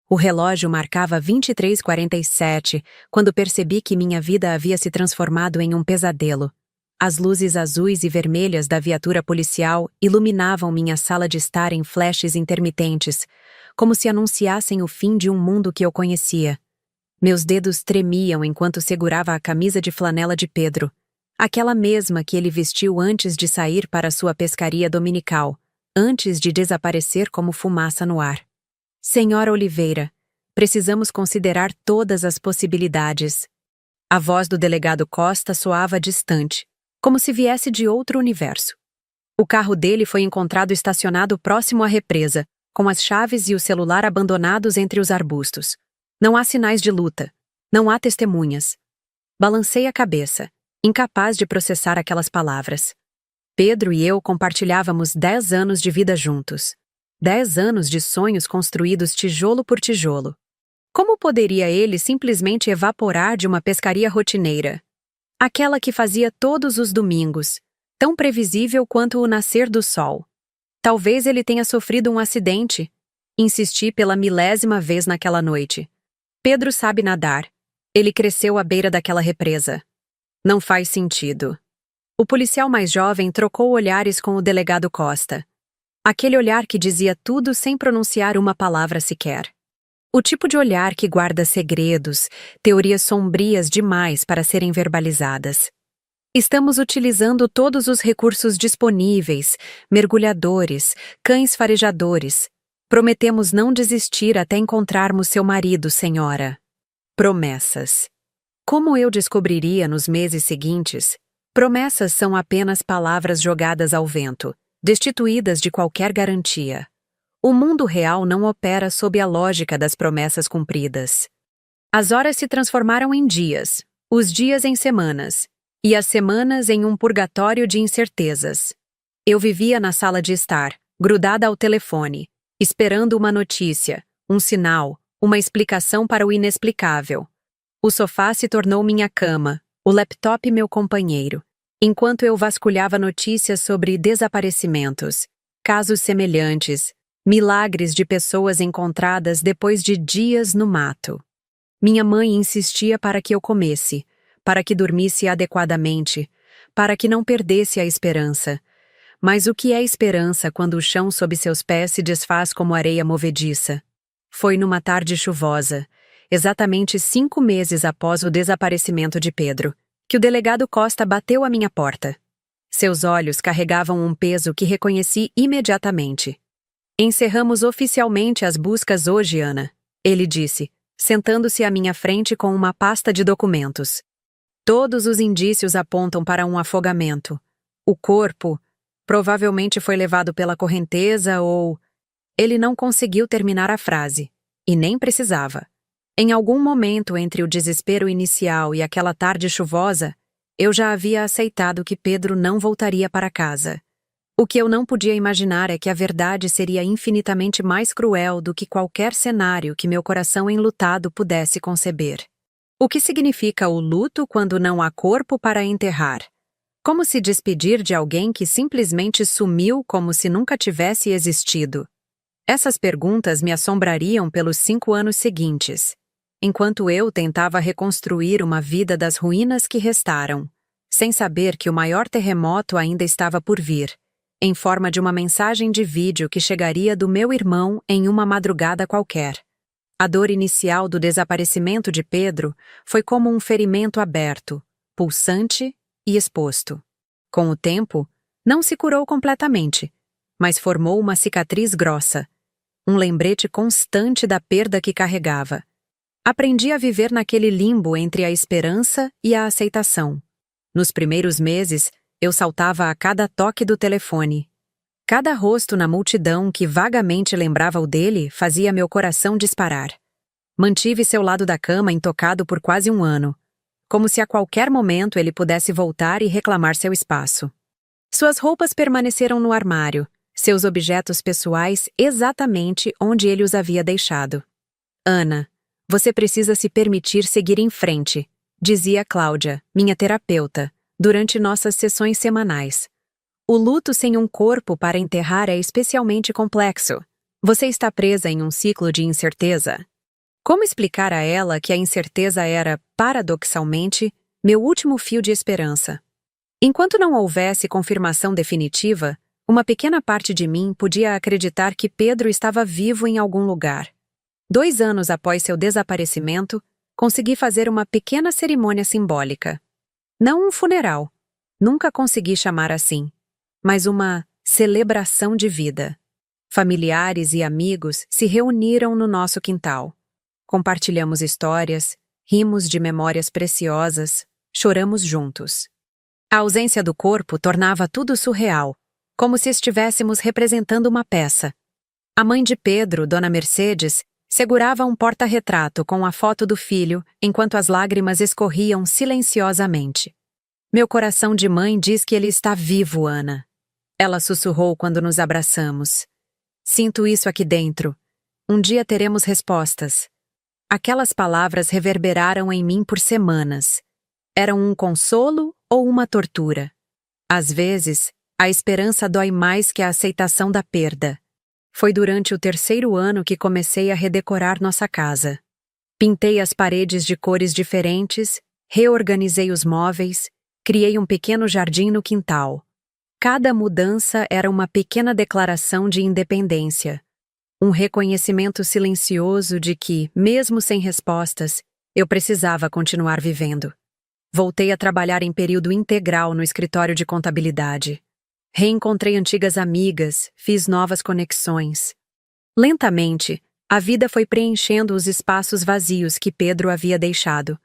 O relógio marcava 23h47 quando percebi que minha vida havia se transformado em um pesadelo. As luzes azuis e vermelhas da viatura policial iluminavam minha sala de estar em flashes intermitentes, como se anunciassem o fim de um mundo que eu conhecia. Meus dedos tremiam enquanto segurava a camisa de flanela de Pedro, aquela mesma que ele vestiu antes de sair para sua pescaria dominical, antes de desaparecer como fumaça no ar. Senhora Oliveira, precisamos considerar todas as possibilidades. A voz do delegado Costa soava distante, como se viesse de outro universo. O carro dele foi encontrado estacionado próximo à represa, com as chaves e o celular abandonados entre os arbustos. Não há sinais de luta. Não há testemunhas. Balancei a cabeça, incapaz de processar aquelas palavras. Pedro e eu compartilhávamos 10 anos de vida juntos. 10 anos de sonhos construídos tijolo por tijolo. Como poderia ele simplesmente evaporar de uma pescaria rotineira? Aquela que fazia todos os domingos, tão previsível quanto o nascer do sol. Talvez ele tenha sofrido um acidente. Insisti pela milésima vez naquela noite. Pedro sabe nadar. Ele cresceu à beira daquela represa. Não faz sentido. O policial mais jovem trocou olhares com o delegado Costa. Aquele olhar que dizia tudo sem pronunciar uma palavra sequer. O tipo de olhar que guarda segredos, teorias sombrias demais para serem verbalizadas. Estamos utilizando todos os recursos disponíveis, mergulhadores, cães farejadores. Prometemos não desistir até encontrarmos seu marido, senhora. Promessas. Como eu descobriria nos meses seguintes, promessas são apenas palavras jogadas ao vento, destituídas de qualquer garantia. O mundo real não opera sob a lógica das promessas cumpridas. As horas se transformaram em dias, os dias em semanas, e as semanas em um purgatório de incertezas. Eu vivia na sala de estar, grudada ao telefone, esperando uma notícia, um sinal, uma explicação para o inexplicável. O sofá se tornou minha cama, o laptop meu companheiro, enquanto eu vasculhava notícias sobre desaparecimentos, casos semelhantes, milagres de pessoas encontradas depois de dias no mato. Minha mãe insistia para que eu comesse, para que dormisse adequadamente, para que não perdesse a esperança. Mas o que é esperança quando o chão sob seus pés se desfaz como areia movediça? Foi numa tarde chuvosa, exatamente 5 meses após o desaparecimento de Pedro, que o delegado Costa bateu à minha porta. Seus olhos carregavam um peso que reconheci imediatamente. Encerramos oficialmente as buscas hoje, Ana, ele disse, sentando-se à minha frente com uma pasta de documentos. Todos os indícios apontam para um afogamento. O corpo provavelmente foi levado pela correnteza ou... Ele não conseguiu terminar a frase, e nem precisava. Em algum momento entre o desespero inicial e aquela tarde chuvosa, eu já havia aceitado que Pedro não voltaria para casa. O que eu não podia imaginar é que a verdade seria infinitamente mais cruel do que qualquer cenário que meu coração enlutado pudesse conceber. O que significa o luto quando não há corpo para enterrar? Como se despedir de alguém que simplesmente sumiu como se nunca tivesse existido? Essas perguntas me assombrariam pelos 5 anos seguintes, enquanto eu tentava reconstruir uma vida das ruínas que restaram, sem saber que o maior terremoto ainda estava por vir, em forma de uma mensagem de vídeo que chegaria do meu irmão em uma madrugada qualquer. A dor inicial do desaparecimento de Pedro foi como um ferimento aberto, pulsante e exposto. Com o tempo, não se curou completamente, mas formou uma cicatriz grossa, um lembrete constante da perda que carregava. Aprendi a viver naquele limbo entre a esperança e a aceitação. Nos primeiros meses, eu saltava a cada toque do telefone. Cada rosto na multidão que vagamente lembrava o dele fazia meu coração disparar. Mantive seu lado da cama intocado por quase 1 ano, como se a qualquer momento ele pudesse voltar e reclamar seu espaço. Suas roupas permaneceram no armário, seus objetos pessoais exatamente onde ele os havia deixado. Ana, você precisa se permitir seguir em frente, dizia Cláudia, minha terapeuta, durante nossas sessões semanais. O luto sem um corpo para enterrar é especialmente complexo. Você está presa em um ciclo de incerteza. Como explicar a ela que a incerteza era, paradoxalmente, meu último fio de esperança? Enquanto não houvesse confirmação definitiva, uma pequena parte de mim podia acreditar que Pedro estava vivo em algum lugar. 2 anos após seu desaparecimento, consegui fazer uma pequena cerimônia simbólica. Não um funeral, nunca consegui chamar assim, mas uma celebração de vida. Familiares e amigos se reuniram no nosso quintal. Compartilhamos histórias, rimos de memórias preciosas, choramos juntos. A ausência do corpo tornava tudo surreal, como se estivéssemos representando uma peça. A mãe de Pedro, Dona Mercedes, segurava um porta-retrato com a foto do filho, enquanto as lágrimas escorriam silenciosamente. Meu coração de mãe diz que ele está vivo, Ana. Ela sussurrou quando nos abraçamos. Sinto isso aqui dentro. Um dia teremos respostas. Aquelas palavras reverberaram em mim por semanas. Eram um consolo ou uma tortura? Às vezes, a esperança dói mais que a aceitação da perda. Foi durante o 3º ano que comecei a redecorar nossa casa. Pintei as paredes de cores diferentes, reorganizei os móveis, criei um pequeno jardim no quintal. Cada mudança era uma pequena declaração de independência. Um reconhecimento silencioso de que, mesmo sem respostas, eu precisava continuar vivendo. Voltei a trabalhar em período integral no escritório de contabilidade. Reencontrei antigas amigas, fiz novas conexões. Lentamente, a vida foi preenchendo os espaços vazios que Pedro havia deixado.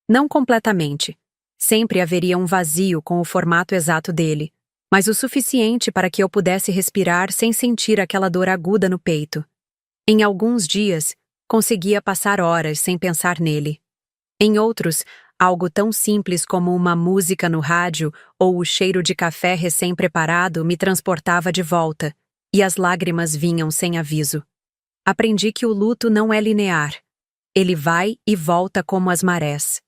Não completamente. Sempre haveria um vazio com o formato exato dele, mas o suficiente para que eu pudesse respirar sem sentir aquela dor aguda no peito. Em alguns dias, conseguia passar horas sem pensar nele. Em outros, algo tão simples como uma música no rádio ou o cheiro de café recém-preparado me transportava de volta, e as lágrimas vinham sem aviso. Aprendi que o luto não é linear. Ele vai e volta como as marés.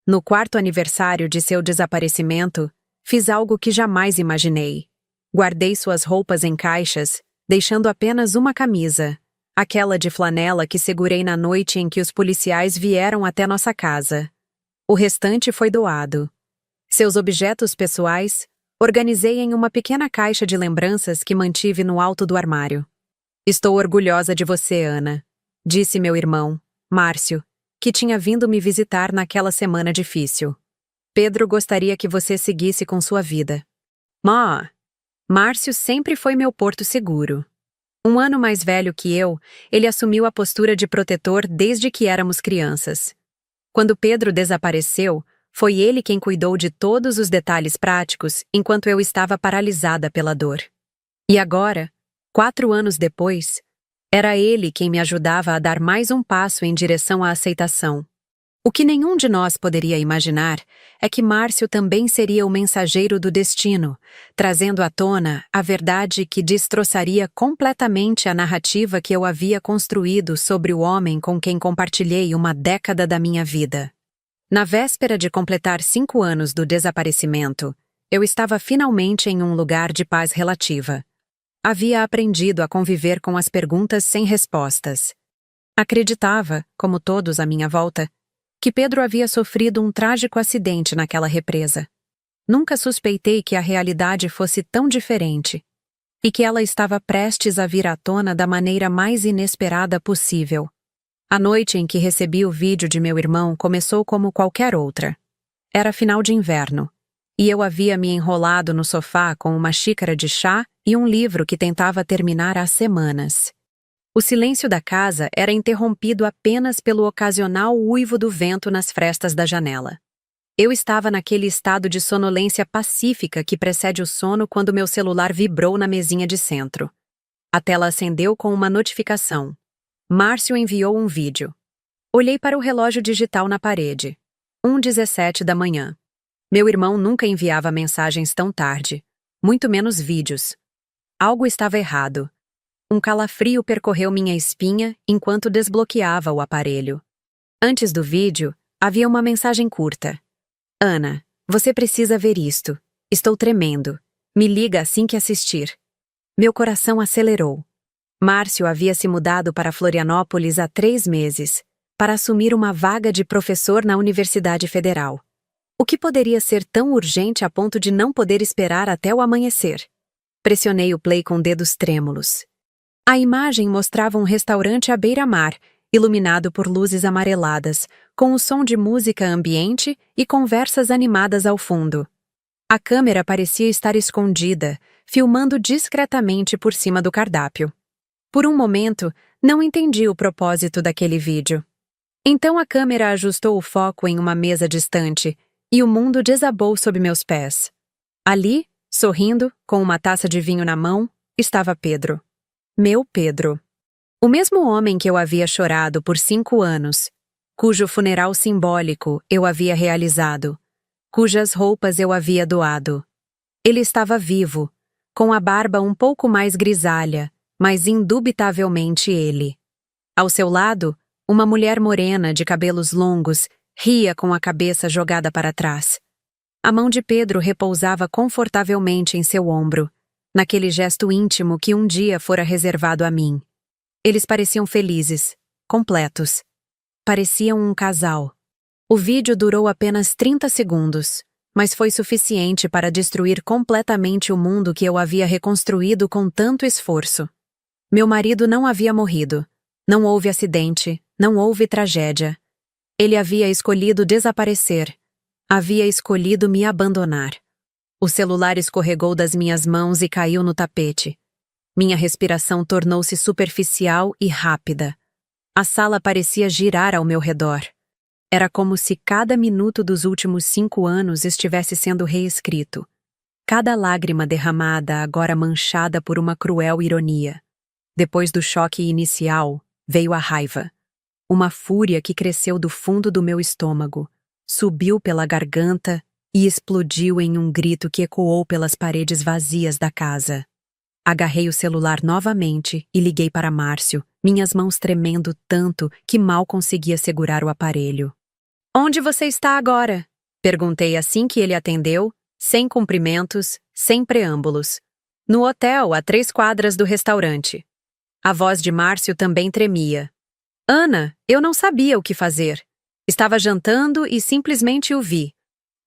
No 4º aniversário de seu desaparecimento, fiz algo que jamais imaginei. Guardei suas roupas em caixas, deixando apenas uma camisa, aquela de flanela que segurei na noite em que os policiais vieram até nossa casa. O restante foi doado. Seus objetos pessoais, organizei em uma pequena caixa de lembranças que mantive no alto do armário. Estou orgulhosa de você, Ana, disse meu irmão, Márcio, que tinha vindo me visitar naquela semana difícil. Pedro gostaria que você seguisse com sua vida. Márcio sempre foi meu porto seguro. 1 ano mais velho que eu, ele assumiu a postura de protetor desde que éramos crianças. Quando Pedro desapareceu, foi ele quem cuidou de todos os detalhes práticos enquanto eu estava paralisada pela dor. E agora, 4 anos depois, era ele quem me ajudava a dar mais um passo em direção à aceitação. O que nenhum de nós poderia imaginar é que Márcio também seria o mensageiro do destino, trazendo à tona a verdade que destroçaria completamente a narrativa que eu havia construído sobre o homem com quem compartilhei uma década da minha vida. Na véspera de completar 5 anos do desaparecimento, eu estava finalmente em um lugar de paz relativa. Havia aprendido a conviver com as perguntas sem respostas. Acreditava, como todos à minha volta, que Pedro havia sofrido um trágico acidente naquela represa. Nunca suspeitei que a realidade fosse tão diferente e que ela estava prestes a vir à tona da maneira mais inesperada possível. A noite em que recebi o vídeo de meu irmão começou como qualquer outra. Era final de inverno, e eu havia me enrolado no sofá com uma xícara de chá e um livro que tentava terminar há semanas. O silêncio da casa era interrompido apenas pelo ocasional uivo do vento nas frestas da janela. Eu estava naquele estado de sonolência pacífica que precede o sono quando meu celular vibrou na mesinha de centro. A tela acendeu com uma notificação. Márcio enviou um vídeo. Olhei para o relógio digital na parede. 1h17 da manhã. Meu irmão nunca enviava mensagens tão tarde, muito menos vídeos. Algo estava errado. Um calafrio percorreu minha espinha enquanto desbloqueava o aparelho. Antes do vídeo, havia uma mensagem curta. Ana, você precisa ver isto. Estou tremendo. Me liga assim que assistir. Meu coração acelerou. Márcio havia se mudado para Florianópolis há 3 meses, para assumir uma vaga de professor na Universidade Federal. O que poderia ser tão urgente a ponto de não poder esperar até o amanhecer? Pressionei o play com dedos trêmulos. A imagem mostrava um restaurante à beira-mar, iluminado por luzes amareladas, com o som de música ambiente e conversas animadas ao fundo. A câmera parecia estar escondida, filmando discretamente por cima do cardápio. Por um momento, não entendi o propósito daquele vídeo. Então a câmera ajustou o foco em uma mesa distante, e o mundo desabou sob meus pés. Ali, sorrindo, com uma taça de vinho na mão, estava Pedro. Meu Pedro. O mesmo homem que eu havia chorado por 5 anos, cujo funeral simbólico eu havia realizado, cujas roupas eu havia doado. Ele estava vivo, com a barba um pouco mais grisalha, mas indubitavelmente ele. Ao seu lado, uma mulher morena de cabelos longos ria com a cabeça jogada para trás. A mão de Pedro repousava confortavelmente em seu ombro, naquele gesto íntimo que um dia fora reservado a mim. Eles pareciam felizes, completos. Pareciam um casal. O vídeo durou apenas 30 segundos, mas foi suficiente para destruir completamente o mundo que eu havia reconstruído com tanto esforço. Meu marido não havia morrido. Não houve acidente, não houve tragédia. Ele havia escolhido desaparecer. Havia escolhido me abandonar. O celular escorregou das minhas mãos e caiu no tapete. Minha respiração tornou-se superficial e rápida. A sala parecia girar ao meu redor. Era como se cada minuto dos últimos 5 anos estivesse sendo reescrito. Cada lágrima derramada agora manchada por uma cruel ironia. Depois do choque inicial, veio a raiva. Uma fúria que cresceu do fundo do meu estômago, subiu pela garganta e explodiu em um grito que ecoou pelas paredes vazias da casa. Agarrei o celular novamente e liguei para Márcio, minhas mãos tremendo tanto que mal conseguia segurar o aparelho. "Onde você está agora?" Perguntei assim que ele atendeu, sem cumprimentos, sem preâmbulos. "No hotel, a 3 quadras do restaurante." A voz de Márcio também tremia. "Ana, eu não sabia o que fazer. Estava jantando e simplesmente o vi.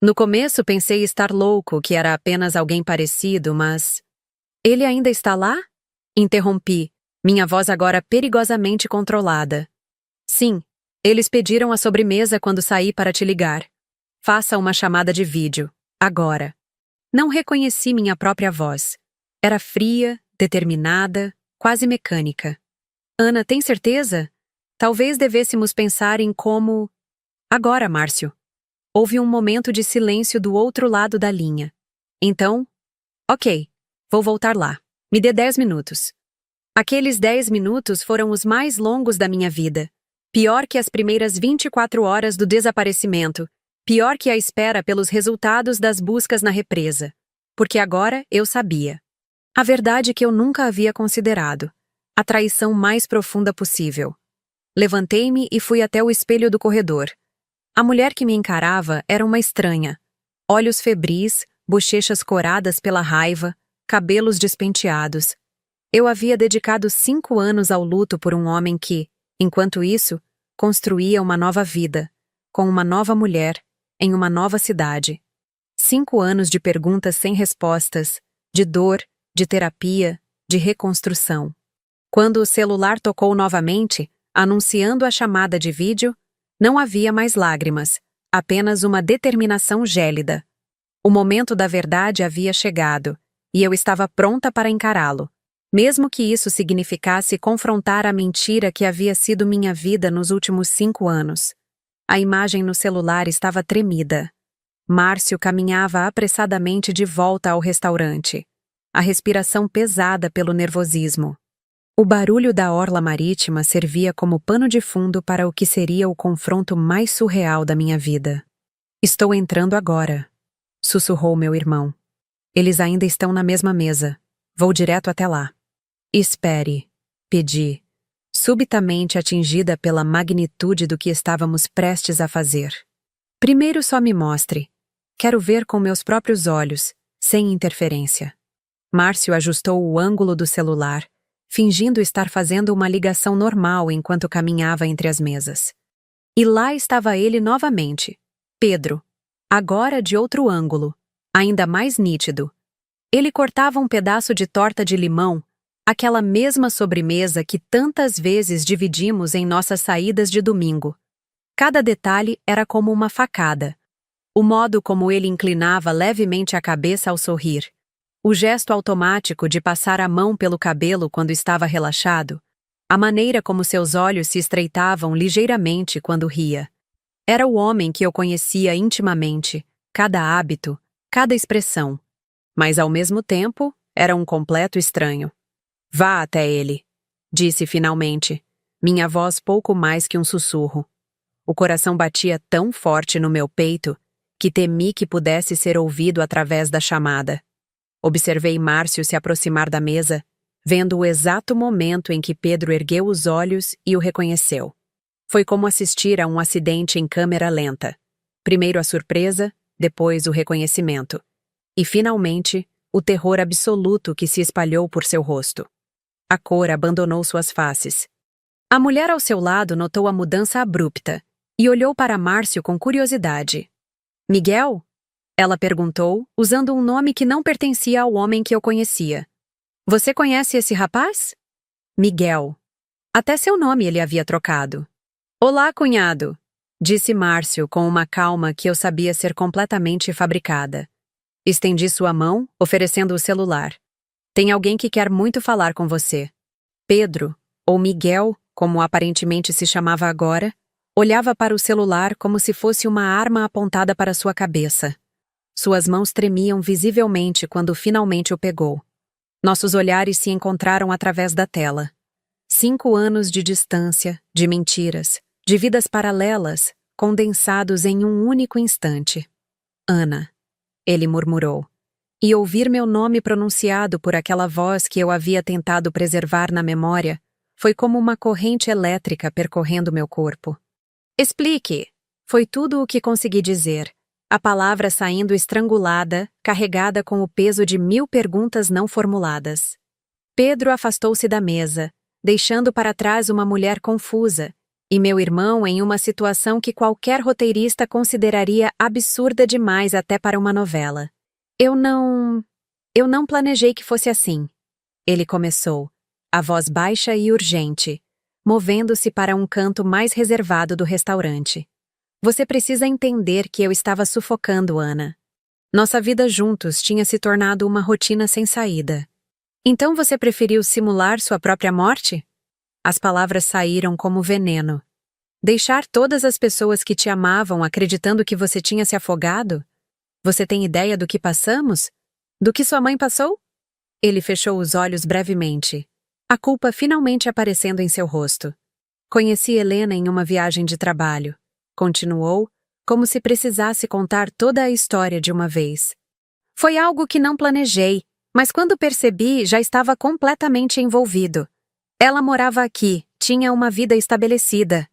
No começo pensei estar louco, que era apenas alguém parecido, mas..." "Ele ainda está lá?" Interrompi, minha voz agora perigosamente controlada. "Sim, eles pediram a sobremesa quando saí para te ligar. Faça uma chamada de vídeo, agora." Não reconheci minha própria voz. Era fria, determinada, quase mecânica. "Ana, tem certeza? Talvez devêssemos pensar em como..." "Agora, Márcio." Houve um momento de silêncio do outro lado da linha. Então, "Ok, vou voltar lá. Me dê 10 minutos." Aqueles 10 minutos foram os mais longos da minha vida. Pior que as primeiras 24 horas do desaparecimento. Pior que a espera pelos resultados das buscas na represa. Porque agora eu sabia. A verdade que eu nunca havia considerado. A traição mais profunda possível. Levantei-me e fui até o espelho do corredor. A mulher que me encarava era uma estranha. Olhos febris, bochechas coradas pela raiva, cabelos despenteados. Eu havia dedicado 5 anos ao luto por um homem que, enquanto isso, construía uma nova vida, com uma nova mulher, em uma nova cidade. 5 anos de perguntas sem respostas, de dor, de terapia, de reconstrução. Quando o celular tocou novamente, anunciando a chamada de vídeo, não havia mais lágrimas, apenas uma determinação gélida. O momento da verdade havia chegado, e eu estava pronta para encará-lo, mesmo que isso significasse confrontar a mentira que havia sido minha vida nos últimos 5 anos. A imagem no celular estava tremida. Márcio caminhava apressadamente de volta ao restaurante, a respiração pesada pelo nervosismo. O barulho da orla marítima servia como pano de fundo para o que seria o confronto mais surreal da minha vida. "Estou entrando agora", sussurrou meu irmão. "Eles ainda estão na mesma mesa. Vou direto até lá." "Espere", pedi, subitamente atingida pela magnitude do que estávamos prestes a fazer. "Primeiro só me mostre. Quero ver com meus próprios olhos, sem interferência." Márcio ajustou o ângulo do celular, fingindo estar fazendo uma ligação normal enquanto caminhava entre as mesas. E lá estava ele novamente. Pedro. Agora de outro ângulo, ainda mais nítido. Ele cortava um pedaço de torta de limão, aquela mesma sobremesa que tantas vezes dividimos em nossas saídas de domingo. Cada detalhe era como uma facada. O modo como ele inclinava levemente a cabeça ao sorrir, o gesto automático de passar a mão pelo cabelo quando estava relaxado, a maneira como seus olhos se estreitavam ligeiramente quando ria. Era o homem que eu conhecia intimamente, cada hábito, cada expressão. Mas, ao mesmo tempo, era um completo estranho. Vá até ele, disse finalmente, minha voz pouco mais que um sussurro. O coração batia tão forte no meu peito que temi que pudesse ser ouvido através da chamada. Observei Márcio se aproximar da mesa, vendo o exato momento em que Pedro ergueu os olhos e o reconheceu. Foi como assistir a um acidente em câmera lenta. Primeiro a surpresa, depois o reconhecimento. E, finalmente, o terror absoluto que se espalhou por seu rosto. A cor abandonou suas faces. A mulher ao seu lado notou a mudança abrupta e olhou para Márcio com curiosidade. Miguel? Ela perguntou, usando um nome que não pertencia ao homem que eu conhecia. Você conhece esse rapaz? Miguel. Até seu nome ele havia trocado. Olá, cunhado, disse Márcio com uma calma que eu sabia ser completamente fabricada. Estendi sua mão, oferecendo o celular. Tem alguém que quer muito falar com você. Pedro, ou Miguel, como aparentemente se chamava agora, olhava para o celular como se fosse uma arma apontada para sua cabeça. Suas mãos tremiam visivelmente quando finalmente o pegou. Nossos olhares se encontraram através da tela. 5 anos de distância, de mentiras, de vidas paralelas, condensados em um único instante. Ana, ele murmurou. E ouvir meu nome pronunciado por aquela voz que eu havia tentado preservar na memória foi como uma corrente elétrica percorrendo meu corpo. Explique! Foi tudo o que consegui dizer, a palavra saindo estrangulada, carregada com o peso de 1000 perguntas não formuladas. Pedro afastou-se da mesa, deixando para trás uma mulher confusa, e meu irmão em uma situação que qualquer roteirista consideraria absurda demais até para uma novela. Eu não planejei que fosse assim. Ele começou, a voz baixa e urgente, movendo-se para um canto mais reservado do restaurante. Você precisa entender que eu estava sufocando, Ana. Nossa vida juntos tinha se tornado uma rotina sem saída. Então você preferiu simular sua própria morte? As palavras saíram como veneno. Deixar todas as pessoas que te amavam acreditando que você tinha se afogado? Você tem ideia do que passamos? Do que sua mãe passou? Ele fechou os olhos brevemente, a culpa finalmente aparecendo em seu rosto. Conheci Helena em uma viagem de trabalho. Continuou, como se precisasse contar toda a história de uma vez. Foi algo que não planejei, mas quando percebi, já estava completamente envolvido. Ela morava aqui, tinha uma vida estabelecida.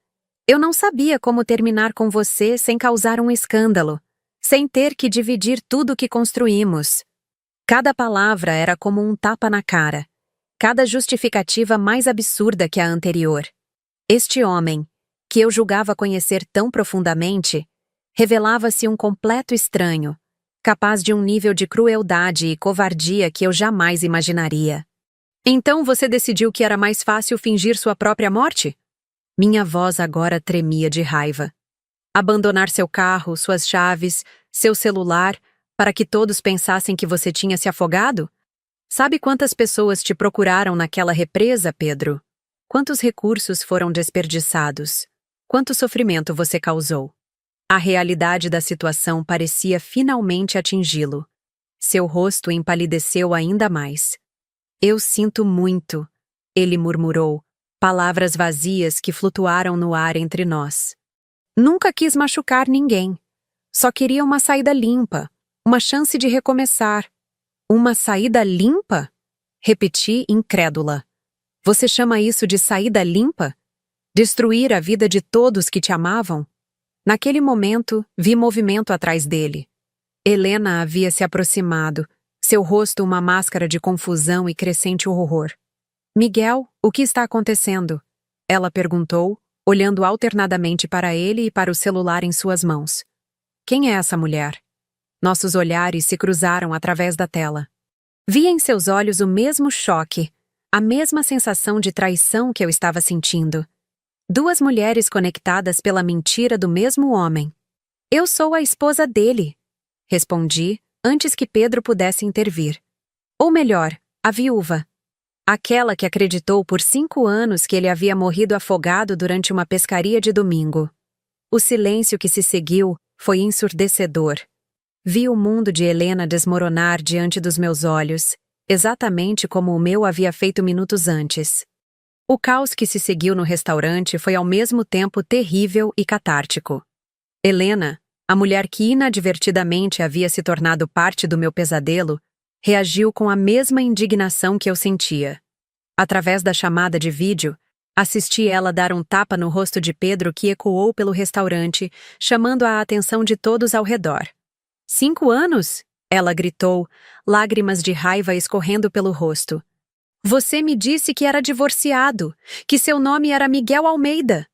Eu não sabia como terminar com você sem causar um escândalo, sem ter que dividir tudo que construímos. Cada palavra era como um tapa na cara, cada justificativa mais absurda que a anterior. Este homem, que eu julgava conhecer tão profundamente, revelava-se um completo estranho, capaz de um nível de crueldade e covardia que eu jamais imaginaria. Então você decidiu que era mais fácil fingir sua própria morte? Minha voz agora tremia de raiva. Abandonar seu carro, suas chaves, seu celular, para que todos pensassem que você tinha se afogado? Sabe quantas pessoas te procuraram naquela represa, Pedro? Quantos recursos foram desperdiçados? Quanto sofrimento você causou? A realidade da situação parecia finalmente atingi-lo. Seu rosto empalideceu ainda mais. Eu sinto muito, ele murmurou, palavras vazias que flutuaram no ar entre nós. Nunca quis machucar ninguém. Só queria uma saída limpa, uma chance de recomeçar. Uma saída limpa? Repeti, incrédula. Você chama isso de saída limpa? Destruir a vida de todos que te amavam? Naquele momento, vi movimento atrás dele. Helena havia se aproximado, seu rosto uma máscara de confusão e crescente horror. Miguel, o que está acontecendo? Ela perguntou, olhando alternadamente para ele e para o celular em suas mãos. Quem é essa mulher? Nossos olhares se cruzaram através da tela. Vi em seus olhos o mesmo choque, a mesma sensação de traição que eu estava sentindo. Duas mulheres conectadas pela mentira do mesmo homem. Eu sou a esposa dele, respondi, antes que Pedro pudesse intervir. Ou melhor, a viúva. Aquela que acreditou por 5 anos que ele havia morrido afogado durante uma pescaria de domingo. O silêncio que se seguiu foi ensurdecedor. Vi o mundo de Helena desmoronar diante dos meus olhos, exatamente como o meu havia feito minutos antes. O caos que se seguiu no restaurante foi ao mesmo tempo terrível e catártico. Helena, a mulher que inadvertidamente havia se tornado parte do meu pesadelo, reagiu com a mesma indignação que eu sentia. Através da chamada de vídeo, assisti ela dar um tapa no rosto de Pedro que ecoou pelo restaurante, chamando a atenção de todos ao redor. 5 anos? Ela gritou, lágrimas de raiva escorrendo pelo rosto. Você me disse que era divorciado, que seu nome era Miguel Almeida.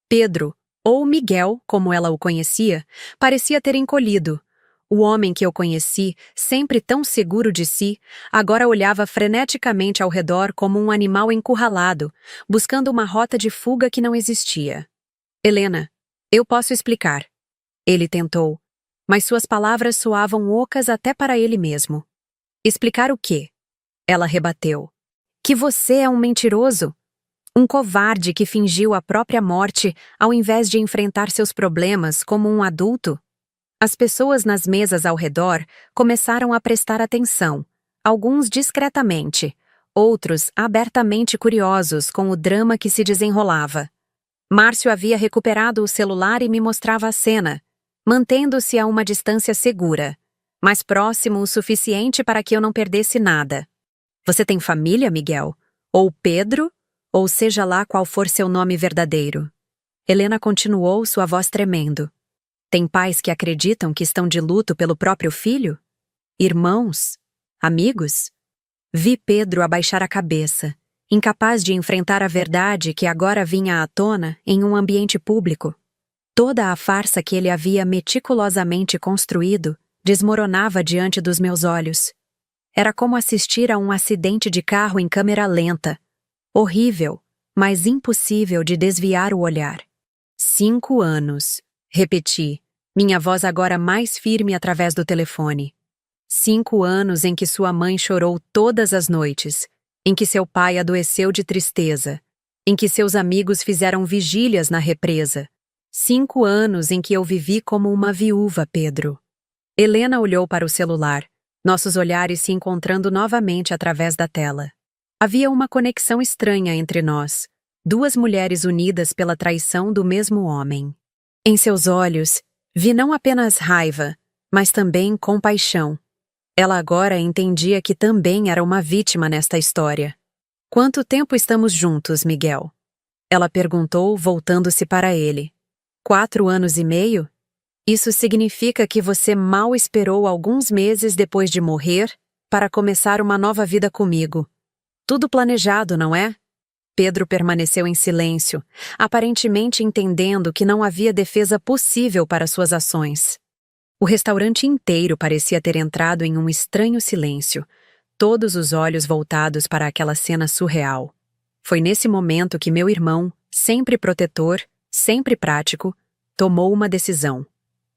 Pedro, ou Miguel, como ela o conhecia, parecia ter encolhido. O homem que eu conheci, sempre tão seguro de si, agora olhava freneticamente ao redor como um animal encurralado, buscando uma rota de fuga que não existia. Helena, eu posso explicar. Ele tentou, mas suas palavras soavam ocas até para ele mesmo. Explicar o quê? Ela rebateu. Que você é um mentiroso. Um covarde que fingiu a própria morte ao invés de enfrentar seus problemas como um adulto. As pessoas nas mesas ao redor começaram a prestar atenção, alguns discretamente, outros abertamente curiosos com o drama que se desenrolava. Márcio havia recuperado o celular e me mostrava a cena, mantendo-se a uma distância segura, mas próximo o suficiente para que eu não perdesse nada. Você tem família, Miguel? Ou Pedro? Ou seja lá qual for seu nome verdadeiro. Helena continuou, sua voz tremendo. Tem pais que acreditam que estão de luto pelo próprio filho? Irmãos? Amigos? Vi Pedro abaixar a cabeça, incapaz de enfrentar a verdade que agora vinha à tona em um ambiente público. Toda a farsa que ele havia meticulosamente construído desmoronava diante dos meus olhos. Era como assistir a um acidente de carro em câmera lenta. Horrível, mas impossível de desviar o olhar. 5 anos, repeti, minha voz agora mais firme através do telefone. 5 anos em que sua mãe chorou todas as noites, em que seu pai adoeceu de tristeza, em que seus amigos fizeram vigílias na represa. 5 anos em que eu vivi como uma viúva, Pedro. Helena olhou para o celular, nossos olhares se encontrando novamente através da tela. Havia uma conexão estranha entre nós, 2 mulheres unidas pela traição do mesmo homem. Em seus olhos, vi não apenas raiva, mas também compaixão. Ela agora entendia que também era uma vítima nesta história. Quanto tempo estamos juntos, Miguel? Ela perguntou, voltando-se para ele. 4 anos e meio? Isso significa que você mal esperou alguns meses depois de morrer para começar uma nova vida comigo. Tudo planejado, não é? Pedro permaneceu em silêncio, aparentemente entendendo que não havia defesa possível para suas ações. O restaurante inteiro parecia ter entrado em um estranho silêncio, todos os olhos voltados para aquela cena surreal. Foi nesse momento que meu irmão, sempre protetor, sempre prático, tomou uma decisão.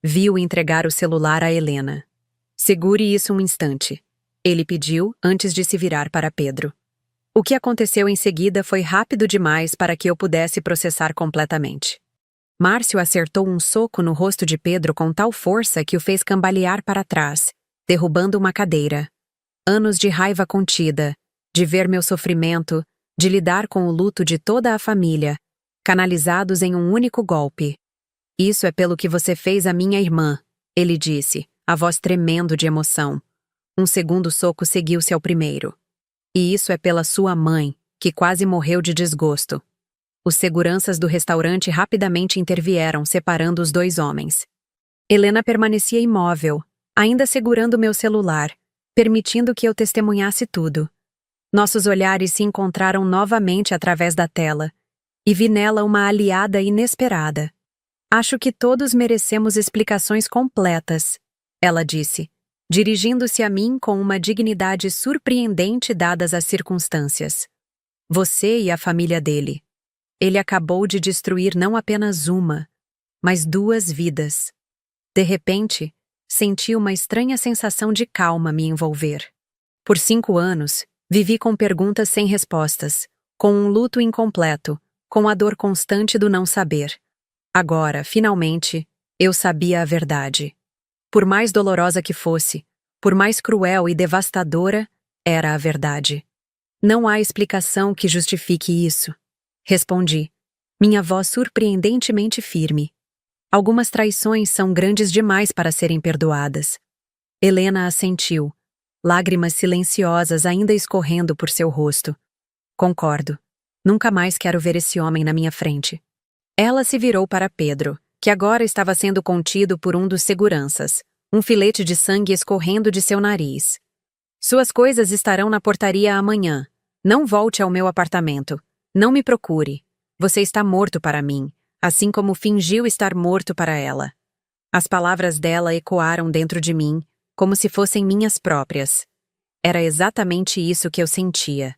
Viu entregar o celular a Helena. Segure isso um instante, ele pediu antes de se virar para Pedro. O que aconteceu em seguida foi rápido demais para que eu pudesse processar completamente. Márcio acertou um soco no rosto de Pedro com tal força que o fez cambalear para trás, derrubando uma cadeira. Anos de raiva contida, de ver meu sofrimento, de lidar com o luto de toda a família, canalizados em um único golpe. Isso é pelo que você fez à minha irmã, ele disse, a voz tremendo de emoção. Um segundo soco seguiu-se ao primeiro. E isso é pela sua mãe, que quase morreu de desgosto. Os seguranças do restaurante rapidamente intervieram, separando os 2 homens. Helena permanecia imóvel, ainda segurando meu celular, permitindo que eu testemunhasse tudo. Nossos olhares se encontraram novamente através da tela, e vi nela uma aliada inesperada. Acho que todos merecemos explicações completas, ela disse, dirigindo-se a mim com uma dignidade surpreendente dadas as circunstâncias. Você e a família dele. Ele acabou de destruir não apenas uma, mas 2 vidas. De repente, senti uma estranha sensação de calma me envolver. Por 5 anos, vivi com perguntas sem respostas, com um luto incompleto, com a dor constante do não saber. Agora, finalmente, eu sabia a verdade. Por mais dolorosa que fosse, por mais cruel e devastadora, era a verdade. Não há explicação que justifique isso. Respondi, minha voz surpreendentemente firme. Algumas traições são grandes demais para serem perdoadas. Helena assentiu, lágrimas silenciosas ainda escorrendo por seu rosto. Concordo. Nunca mais quero ver esse homem na minha frente. Ela se virou para Pedro, que agora estava sendo contido por um dos seguranças, um filete de sangue escorrendo de seu nariz. Suas coisas estarão na portaria amanhã. Não volte ao meu apartamento. Não me procure. Você está morto para mim, assim como fingiu estar morto para ela. As palavras dela ecoaram dentro de mim, como se fossem minhas próprias. Era exatamente isso que eu sentia.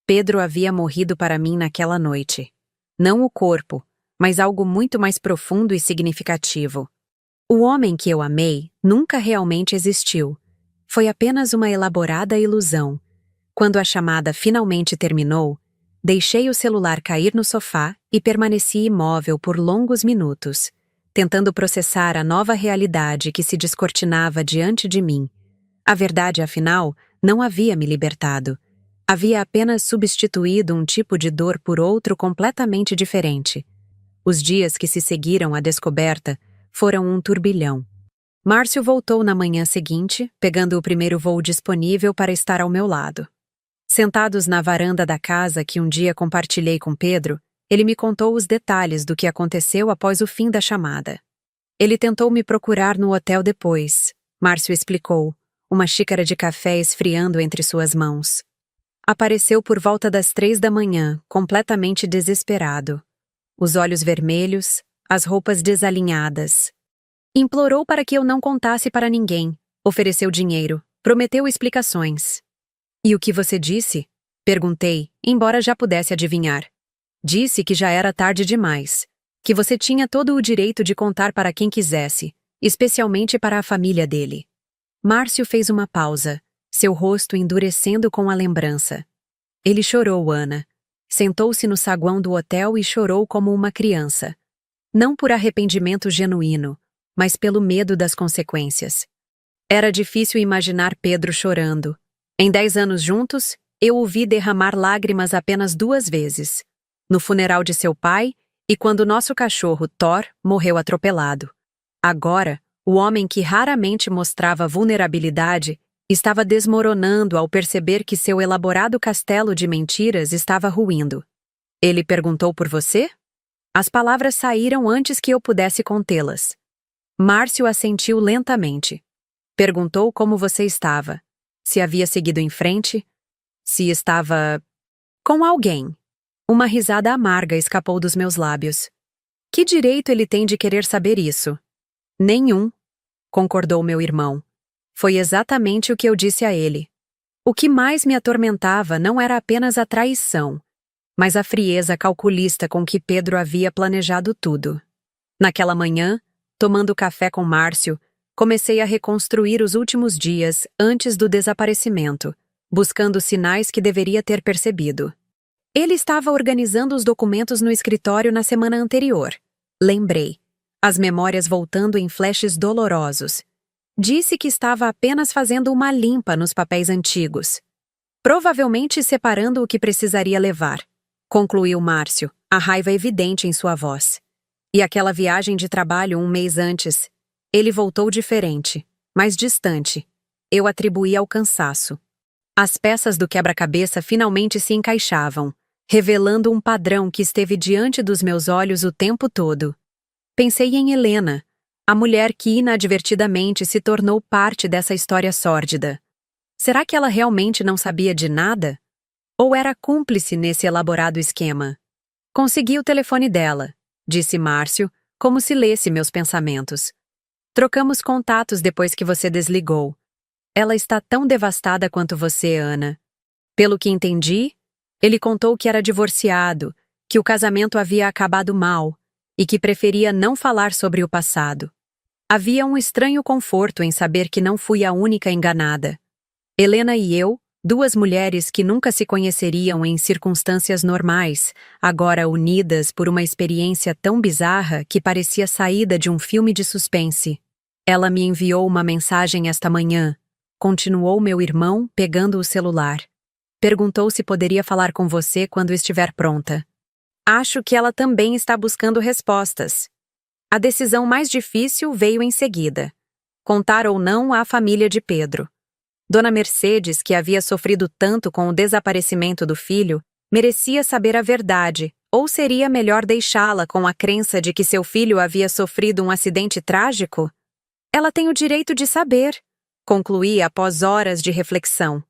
Pedro havia morrido para mim naquela noite. Não o corpo, mas algo muito mais profundo e significativo. O homem que eu amei nunca realmente existiu. Foi apenas uma elaborada ilusão. Quando a chamada finalmente terminou, deixei o celular cair no sofá e permaneci imóvel por longos minutos, tentando processar a nova realidade que se descortinava diante de mim. A verdade, afinal, não havia me libertado. Havia apenas substituído um tipo de dor por outro completamente diferente. Os dias que se seguiram à descoberta foram um turbilhão. Márcio voltou na manhã seguinte, pegando o primeiro voo disponível para estar ao meu lado. Sentados na varanda da casa que um dia compartilhei com Pedro, ele me contou os detalhes do que aconteceu após o fim da chamada. Ele tentou me procurar no hotel depois, Márcio explicou, uma xícara de café esfriando entre suas mãos. Apareceu por volta das 3 da manhã, completamente desesperado. Os olhos vermelhos, as roupas desalinhadas. Implorou para que eu não contasse para ninguém, ofereceu dinheiro, prometeu explicações. E o que você disse? Perguntei, embora já pudesse adivinhar. Disse que já era tarde demais, que você tinha todo o direito de contar para quem quisesse, especialmente para a família dele. Márcio fez uma pausa, seu rosto endurecendo com a lembrança. Ele chorou, Ana. Sentou-se no saguão do hotel e chorou como uma criança. Não por arrependimento genuíno, mas pelo medo das consequências. Era difícil imaginar Pedro chorando. Em 10 anos juntos, eu o vi derramar lágrimas apenas 2 vezes. No funeral de seu pai e quando nosso cachorro, Thor, morreu atropelado. Agora, o homem que raramente mostrava vulnerabilidade estava desmoronando ao perceber que seu elaborado castelo de mentiras estava ruindo. Ele perguntou por você? As palavras saíram antes que eu pudesse contê-las. Márcio assentiu lentamente. Perguntou como você estava, se havia seguido em frente, se estava com alguém. Uma risada amarga escapou dos meus lábios. Que direito ele tem de querer saber isso? Nenhum, concordou meu irmão. Foi exatamente o que eu disse a ele. O que mais me atormentava não era apenas a traição, mas a frieza calculista com que Pedro havia planejado tudo. Naquela manhã, tomando café com Márcio, comecei a reconstruir os últimos dias antes do desaparecimento, buscando sinais que deveria ter percebido. Ele estava organizando os documentos no escritório na semana anterior. Lembrei, as memórias voltando em flashes dolorosos. Disse que estava apenas fazendo uma limpa nos papéis antigos. Provavelmente separando o que precisaria levar, concluiu Márcio, a raiva evidente em sua voz. E aquela viagem de trabalho 1 mês antes, ele voltou diferente, mais distante. Eu atribuí ao cansaço. As peças do quebra-cabeça finalmente se encaixavam, revelando um padrão que esteve diante dos meus olhos o tempo todo. Pensei em Helena, a mulher que inadvertidamente se tornou parte dessa história sórdida. Será que ela realmente não sabia de nada? Ou era cúmplice nesse elaborado esquema? Consegui o telefone dela, disse Márcio, como se lesse meus pensamentos. Trocamos contatos depois que você desligou. Ela está tão devastada quanto você, Ana. Pelo que entendi, ele contou que era divorciado, que o casamento havia acabado mal e que preferia não falar sobre o passado. Havia um estranho conforto em saber que não fui a única enganada. Helena e eu, duas mulheres que nunca se conheceriam em circunstâncias normais, agora unidas por uma experiência tão bizarra que parecia saída de um filme de suspense. Ela me enviou uma mensagem esta manhã. Continuou meu irmão, pegando o celular. Perguntou se poderia falar com você quando estiver pronta. Acho que ela também está buscando respostas. A decisão mais difícil veio em seguida. Contar ou não à família de Pedro. Dona Mercedes, que havia sofrido tanto com o desaparecimento do filho, merecia saber a verdade, ou seria melhor deixá-la com a crença de que seu filho havia sofrido um acidente trágico? Ela tem o direito de saber, concluí após horas de reflexão.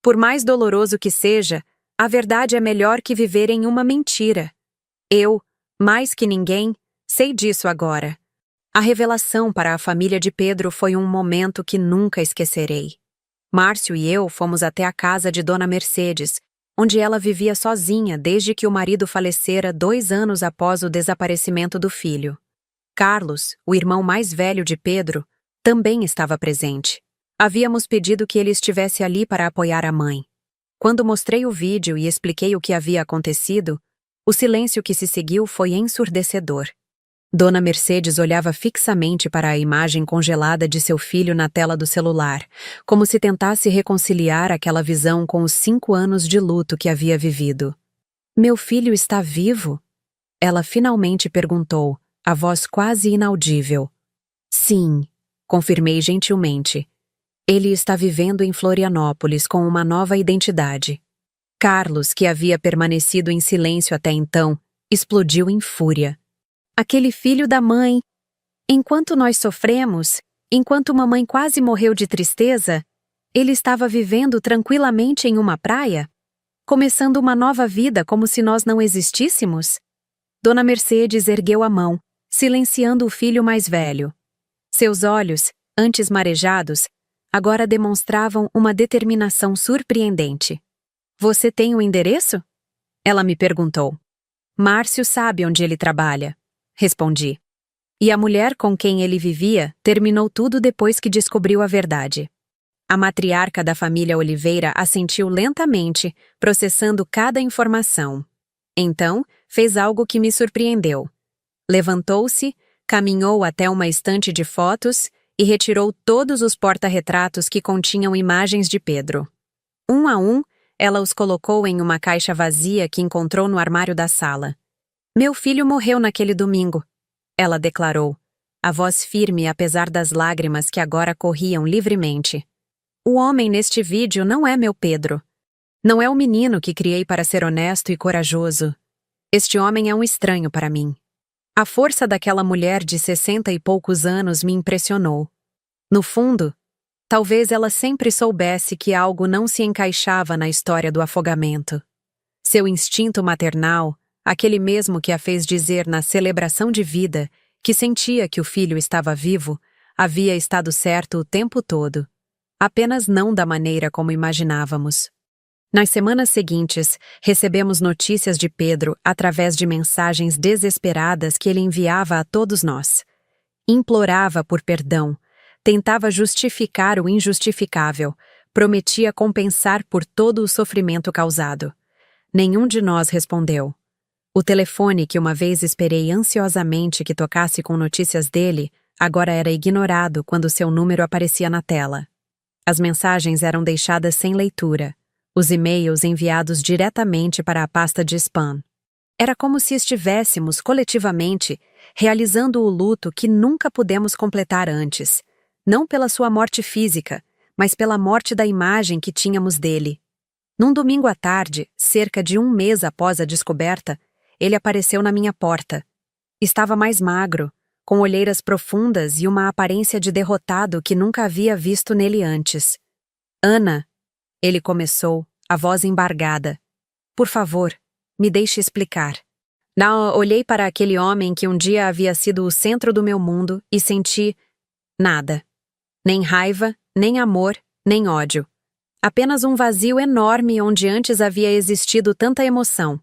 Por mais doloroso que seja, a verdade é melhor que viver em uma mentira. Eu, mais que ninguém, sei disso agora. A revelação para a família de Pedro foi um momento que nunca esquecerei. Márcio e eu fomos até a casa de Dona Mercedes, onde ela vivia sozinha desde que o marido falecera 2 anos após o desaparecimento do filho. Carlos, o irmão mais velho de Pedro, também estava presente. Havíamos pedido que ele estivesse ali para apoiar a mãe. Quando mostrei o vídeo e expliquei o que havia acontecido, o silêncio que se seguiu foi ensurdecedor. Dona Mercedes olhava fixamente para a imagem congelada de seu filho na tela do celular, como se tentasse reconciliar aquela visão com os 5 anos de luto que havia vivido. Meu filho está vivo? Ela finalmente perguntou, a voz quase inaudível. Sim, confirmei gentilmente. Ele está vivendo em Florianópolis com uma nova identidade. Carlos, que havia permanecido em silêncio até então, explodiu em fúria. Aquele filho da mãe. Enquanto nós sofremos, enquanto mamãe quase morreu de tristeza, ele estava vivendo tranquilamente em uma praia? Começando uma nova vida como se nós não existíssemos? Dona Mercedes ergueu a mão, silenciando o filho mais velho. Seus olhos, antes marejados, agora demonstravam uma determinação surpreendente. Você tem o endereço? Ela me perguntou. Márcio sabe onde ele trabalha. Respondi. E a mulher com quem ele vivia terminou tudo depois que descobriu a verdade. A matriarca da família Oliveira assentiu lentamente, processando cada informação. Então, fez algo que me surpreendeu. Levantou-se, caminhou até uma estante de fotos e retirou todos os porta-retratos que continham imagens de Pedro. Um a um, ela os colocou em uma caixa vazia que encontrou no armário da sala. Meu filho morreu naquele domingo, ela declarou, a voz firme apesar das lágrimas que agora corriam livremente. O homem neste vídeo não é meu Pedro. Não é o menino que criei para ser honesto e corajoso. Este homem é um estranho para mim. A força daquela mulher de 60 e poucos anos me impressionou. No fundo, talvez ela sempre soubesse que algo não se encaixava na história do afogamento. Seu instinto maternal, aquele mesmo que a fez dizer na celebração de vida que sentia que o filho estava vivo, havia estado certo o tempo todo. Apenas não da maneira como imaginávamos. Nas semanas seguintes, recebemos notícias de Pedro através de mensagens desesperadas que ele enviava a todos nós. Implorava por perdão, tentava justificar o injustificável, prometia compensar por todo o sofrimento causado. Nenhum de nós respondeu. O telefone que uma vez esperei ansiosamente que tocasse com notícias dele, agora era ignorado quando seu número aparecia na tela. As mensagens eram deixadas sem leitura, os e-mails enviados diretamente para a pasta de spam. Era como se estivéssemos, coletivamente, realizando o luto que nunca pudemos completar antes, não pela sua morte física, mas pela morte da imagem que tínhamos dele. Num domingo à tarde, cerca de 1 mês após a descoberta, ele apareceu na minha porta. Estava mais magro, com olheiras profundas e uma aparência de derrotado que nunca havia visto nele antes. Ana, ele começou, a voz embargada. Por favor, me deixe explicar. Olhei para aquele homem que um dia havia sido o centro do meu mundo e senti nada. Nem raiva, nem amor, nem ódio. Apenas um vazio enorme onde antes havia existido tanta emoção.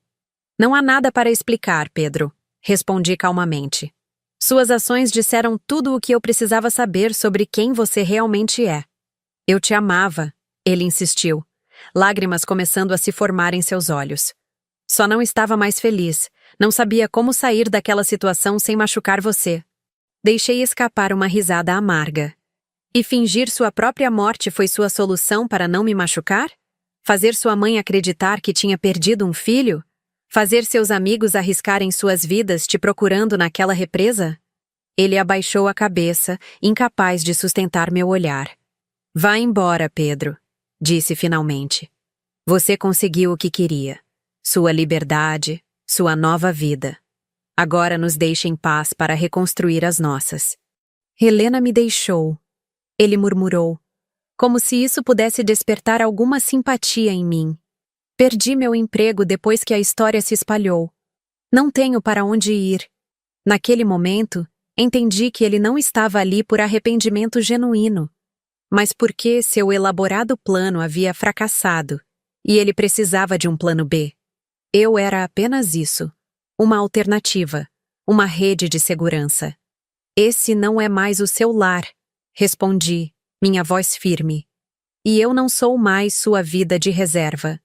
Não há nada para explicar, Pedro, respondi calmamente. Suas ações disseram tudo o que eu precisava saber sobre quem você realmente é. Eu te amava, ele insistiu, lágrimas começando a se formar em seus olhos. Só não estava mais feliz, não sabia como sair daquela situação sem machucar você. Deixei escapar uma risada amarga. E fingir sua própria morte foi sua solução para não me machucar? Fazer sua mãe acreditar que tinha perdido um filho? Fazer seus amigos arriscarem suas vidas te procurando naquela represa? Ele abaixou a cabeça, incapaz de sustentar meu olhar. Vá embora, Pedro, disse finalmente. Você conseguiu o que queria. Sua liberdade, sua nova vida. Agora nos deixe em paz para reconstruir as nossas. Helena me deixou. Ele murmurou, como se isso pudesse despertar alguma simpatia em mim. Perdi meu emprego depois que a história se espalhou. Não tenho para onde ir. Naquele momento, entendi que ele não estava ali por arrependimento genuíno, mas porque seu elaborado plano havia fracassado e ele precisava de um plano B. Eu era apenas isso, uma alternativa, uma rede de segurança. Esse não é mais o seu lar, respondi, minha voz firme. E eu não sou mais sua vida de reserva.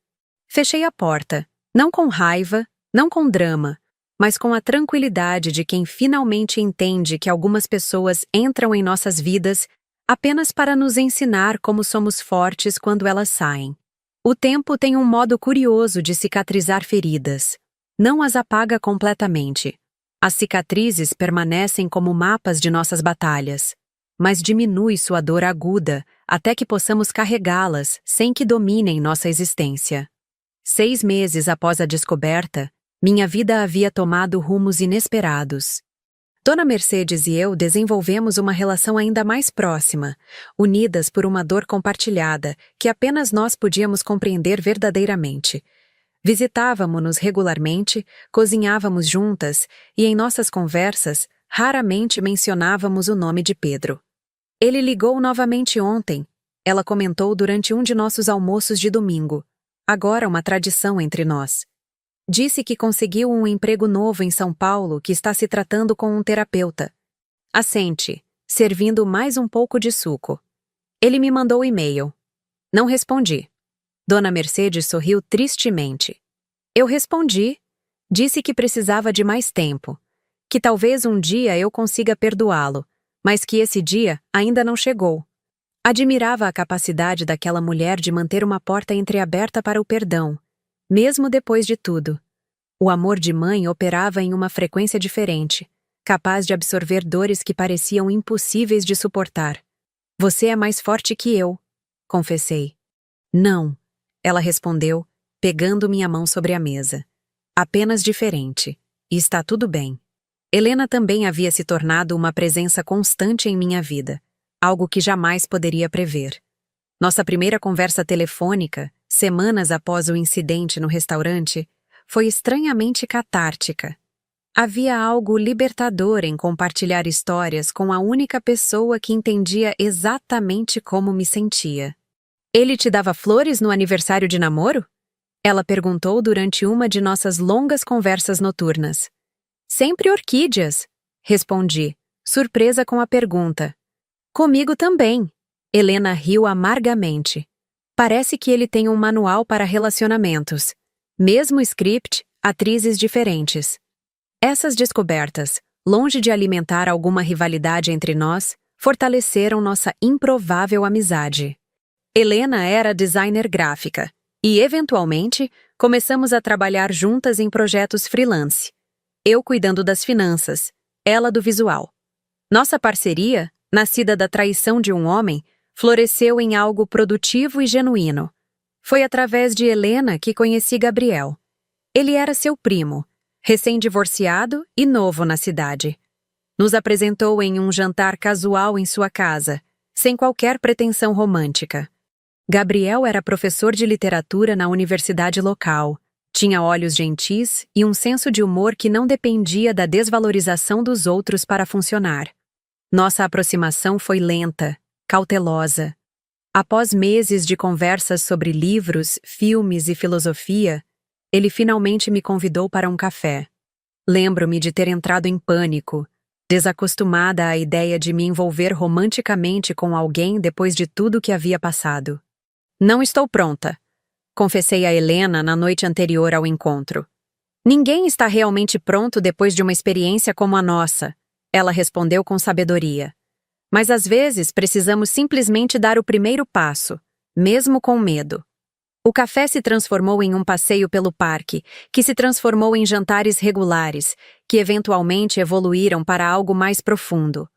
Fechei a porta, não com raiva, não com drama, mas com a tranquilidade de quem finalmente entende que algumas pessoas entram em nossas vidas apenas para nos ensinar como somos fortes quando elas saem. O tempo tem um modo curioso de cicatrizar feridas. Não as apaga completamente. As cicatrizes permanecem como mapas de nossas batalhas, mas diminui sua dor aguda até que possamos carregá-las sem que dominem nossa existência. 6 meses após a descoberta, minha vida havia tomado rumos inesperados. Dona Mercedes e eu desenvolvemos uma relação ainda mais próxima, unidas por uma dor compartilhada que apenas nós podíamos compreender verdadeiramente. Visitávamos-nos regularmente, cozinhávamos juntas e em nossas conversas raramente mencionávamos o nome de Pedro. Ele ligou novamente ontem, ela comentou durante um de nossos almoços de domingo, agora uma tradição entre nós. Disse que conseguiu um emprego novo em São Paulo que está se tratando com um terapeuta. Assente, servindo mais um pouco de suco. Ele me mandou e-mail. Não respondi. Dona Mercedes sorriu tristemente. Eu respondi. Disse que precisava de mais tempo. Que talvez um dia eu consiga perdoá-lo, mas que esse dia ainda não chegou. Admirava a capacidade daquela mulher de manter uma porta entreaberta para o perdão, mesmo depois de tudo. O amor de mãe operava em uma frequência diferente, capaz de absorver dores que pareciam impossíveis de suportar. Você é mais forte que eu, confessei. Não, ela respondeu, pegando minha mão sobre a mesa. Apenas diferente, e está tudo bem. Helena também havia se tornado uma presença constante em minha vida, algo que jamais poderia prever. Nossa primeira conversa telefônica, semanas após o incidente no restaurante, foi estranhamente catártica. Havia algo libertador em compartilhar histórias com a única pessoa que entendia exatamente como me sentia. Ele te dava flores no aniversário de namoro? Ela perguntou durante uma de nossas longas conversas noturnas. Sempre orquídeas, respondi, surpresa com a pergunta. Comigo também. Helena riu amargamente. Parece que ele tem um manual para relacionamentos. Mesmo script, atrizes diferentes. Essas descobertas, longe de alimentar alguma rivalidade entre nós, fortaleceram nossa improvável amizade. Helena era designer gráfica e, eventualmente, começamos a trabalhar juntas em projetos freelance. Eu cuidando das finanças, ela do visual. Nossa parceria, nascida da traição de um homem, floresceu em algo produtivo e genuíno. Foi através de Helena que conheci Gabriel. Ele era seu primo, recém-divorciado e novo na cidade. Nos apresentou em um jantar casual em sua casa, sem qualquer pretensão romântica. Gabriel era professor de literatura na universidade local, Tinha olhos gentis e um senso de humor que não dependia da desvalorização dos outros para funcionar. Nossa aproximação foi lenta, cautelosa. Após meses de conversas sobre livros, filmes e filosofia, ele finalmente me convidou para um café. Lembro-me de ter entrado em pânico, desacostumada à ideia de me envolver romanticamente com alguém depois de tudo que havia passado. Não estou pronta, confessei a Helena na noite anterior ao encontro. Ninguém está realmente pronto depois de uma experiência como a nossa, ela respondeu com sabedoria. Mas às vezes precisamos simplesmente dar o primeiro passo, mesmo com medo. O café se transformou em um passeio pelo parque, que se transformou em jantares regulares, que eventualmente evoluíram para algo mais profundo.